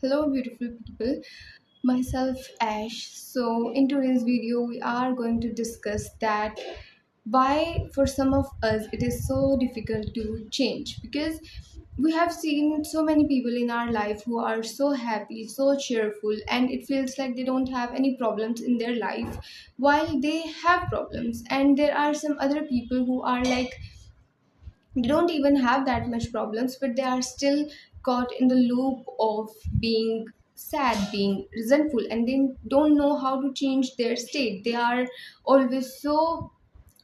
Hello, beautiful people. Myself, Ash. So, in today's video, we are going to discuss that why, for some of us, it is so difficult to change because we have seen so many people in our life who are so happy, so cheerful, and it feels like they don't have any problems in their life while they have problems. And there are some other people who are like they don't even have that much problems, but they are still caught in the loop of being sad, being resentful, and they don't know how to change their state. They are always so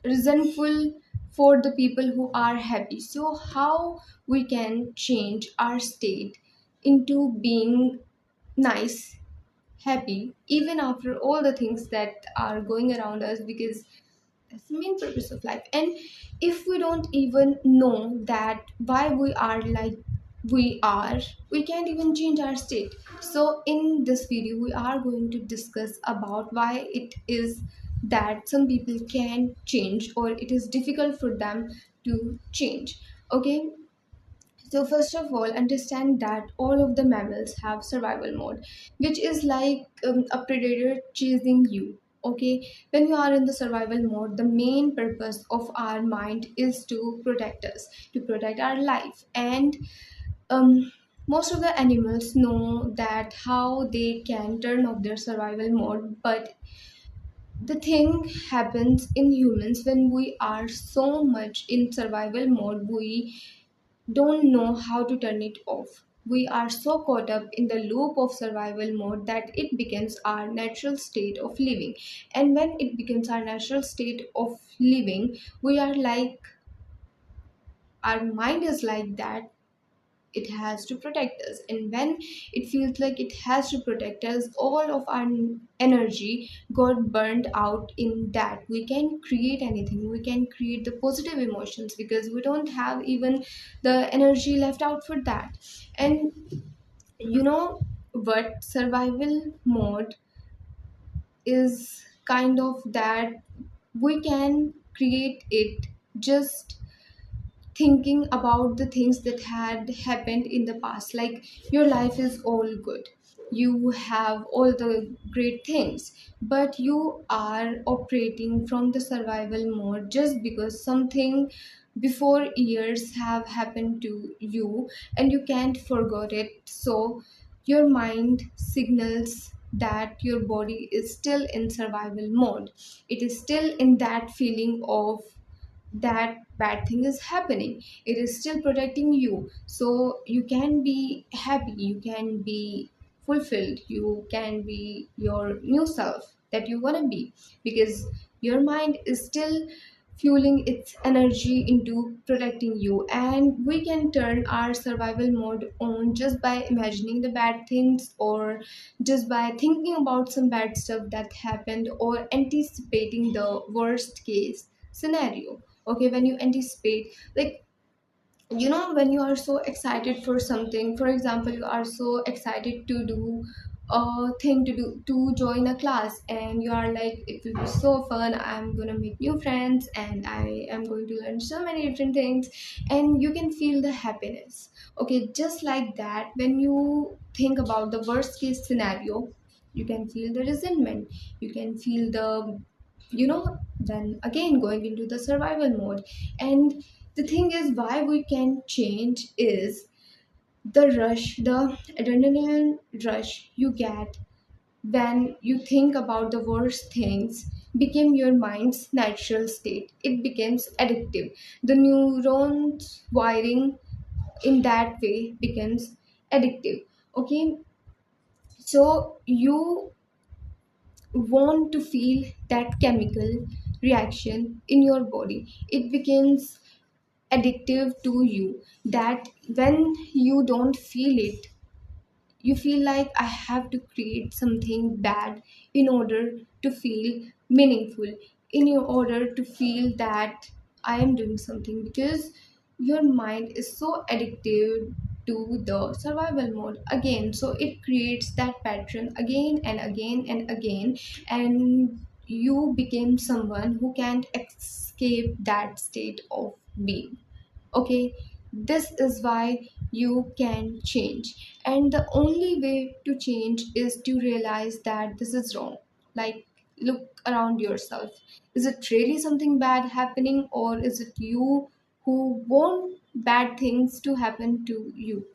resentful for the people who are happy. So how we can change our state into being nice, happy, even after all the things that are going around us, because that's the main purpose of life. And if we don't even know that why we are like we are, we can't even change our state. So in this video we are going to discuss about why it is that some people can change or it is difficult for them to change. Okay, so first of all, understand that all of the mammals have survival mode, which is like a predator chasing you. Okay, when you are in the survival mode, the main purpose of our mind is to protect us, to protect our life, and um, most of the animals know that how they can turn off their survival mode, but the thing happens in humans when we are so much in survival mode, we don't know how to turn it off. We are so caught up in the loop of survival mode that it becomes our natural state of living. And when it becomes our natural state of living, we are like, our mind is like that, it has to protect us. And when it feels like it has to protect us, all of our energy got burned out in that. We can create anything, we can create the positive emotions because we don't have even the energy left out for that. And you know what, survival mode is kind of that we can create it just thinking about the things that had happened in the past. Like, your life is all good, you have all the great things, but you are operating from the survival mode just because something before years have happened to you and you can't forget it. So your mind signals that your body is still in survival mode, it is still in that feeling of that bad thing is happening, it is still protecting you. So you can be happy, you can be fulfilled, you can be your new self that you want to be, because your mind is still fueling its energy into protecting you. And we can turn our survival mode on just by imagining the bad things, or just by thinking about some bad stuff that happened, or anticipating the worst case scenario. Okay, when you anticipate, like, when you are so excited for something, for example, you are so excited to do a thing, to join a class, and you are like, it will be so fun, I'm gonna make new friends and I am going to learn so many different things, and you can feel the happiness. Okay, just like that, when you think about the worst case scenario, you can feel the resentment, you can feel the, then again going into the survival mode. And the thing is, why we can change is the rush, the adrenaline rush you get when you think about the worst things became your mind's natural state. It becomes addictive. The neurons wiring in that way becomes addictive. Okay, so you want to feel that chemical reaction in your body. It becomes addictive to you, that when you don't feel it, you feel like, I have to create something bad in order to feel meaningful, in order to feel that I am doing something, because your mind is so addictive to the survival mode again. So it creates that pattern again and again and again, and you became someone who can't escape that state of being. Okay, this is why you can change. And the only way to change is to realize that this is wrong. Like, look around yourself. Is it really something bad happening, or is it you who want bad things to happen to you?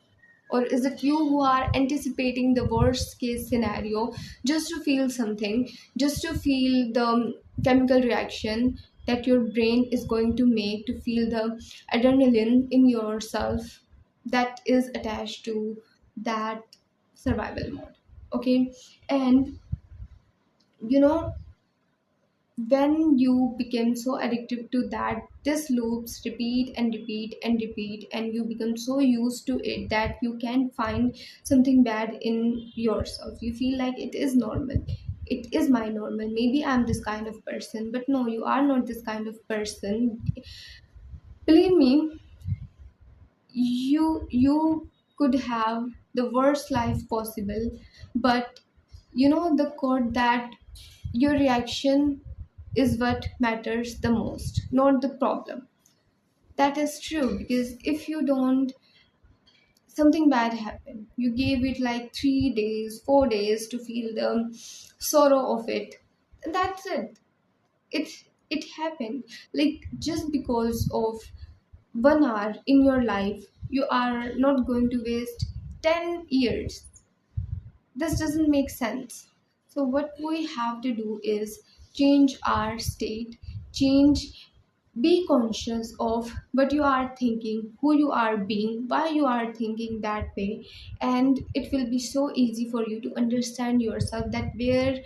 Or is it you who are anticipating the worst case scenario just to feel something, just to feel the chemical reaction that your brain is going to make to feel the adrenaline in yourself that is attached to that survival mode? Okay. And you know, when you become so addictive to that, this loops repeat and repeat and repeat, and you become so used to it that you can find something bad in yourself. You feel like it is normal, it is my normal, maybe I'm this kind of person. But no, you are not this kind of person. Believe me, you could have the worst life possible, but you know the quote that your reaction is what matters the most, not the problem. That is true, because if you don't, something bad happen, you gave it like 3 days, 4 days to feel the sorrow of it, that's it. it it happened. Like, just because of 1 hour in your life, you are not going to waste 10 years. This doesn't make sense. So what we have to do is change our state, change, be conscious of what you are thinking, who you are being, why you are thinking that way, and it will be so easy for you to understand yourself that where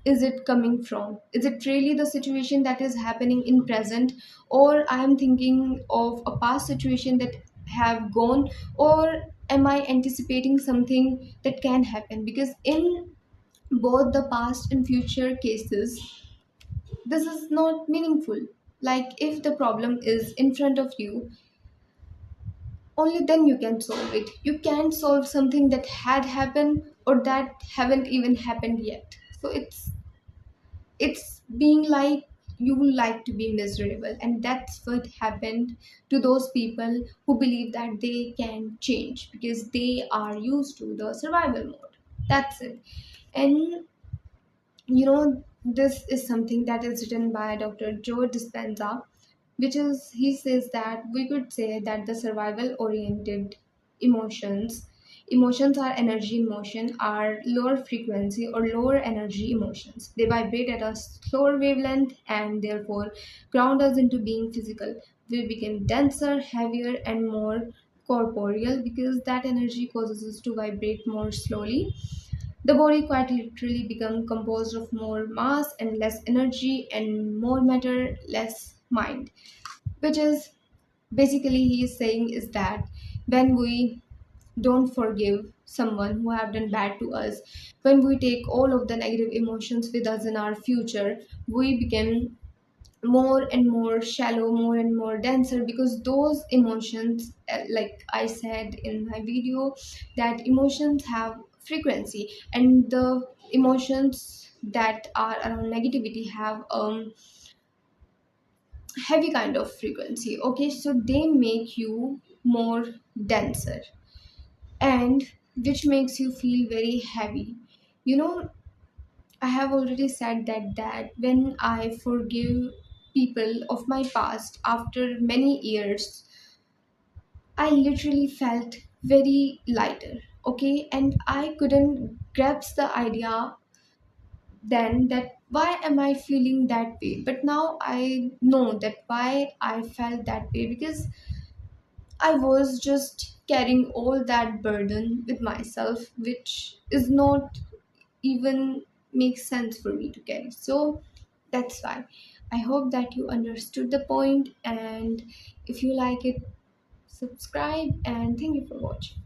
is it coming from? Is it really the situation that is happening in present, or I am thinking of a past situation that have gone, or am I anticipating something that can happen? Because in both the past and future cases, this is not meaningful. Like, if the problem is in front of you, only then you can solve it. You can't solve something that had happened or that haven't even happened yet. So it's being like you like to be miserable, and that's what happened to those people who believe that they can change because they are used to the survival mode. That's it. And you know, this is something that is written by Dr. Joe Dispenza, which is, he says that we could say that the survival oriented emotions, emotions are energy in motion, are lower frequency or lower energy emotions. They vibrate at a slower wavelength and therefore ground us into being physical. We become denser, heavier, and more corporeal because that energy causes us to vibrate more slowly. The body quite literally become composed of more mass and less energy, and more matter, less mind. Which is basically, he is saying is that when we don't forgive someone who have done bad to us, when we take all of the negative emotions with us in our future, we become more and more shallow, more and more denser, because those emotions, like I said in my video, that emotions have frequency, and the emotions that are around negativity have heavy kind of frequency. Okay, so they make you more denser, and which makes you feel very heavy. You know, I have already said that when I forgive people of my past after many years, I literally felt very lighter. Okay, and I couldn't grasp the idea then that why am I feeling that way. But now I know that why I felt that way, because I was just carrying all that burden with myself, which is not even makes sense for me to carry. So that's why I hope that you understood the point, and if you like it, subscribe, and thank you for watching.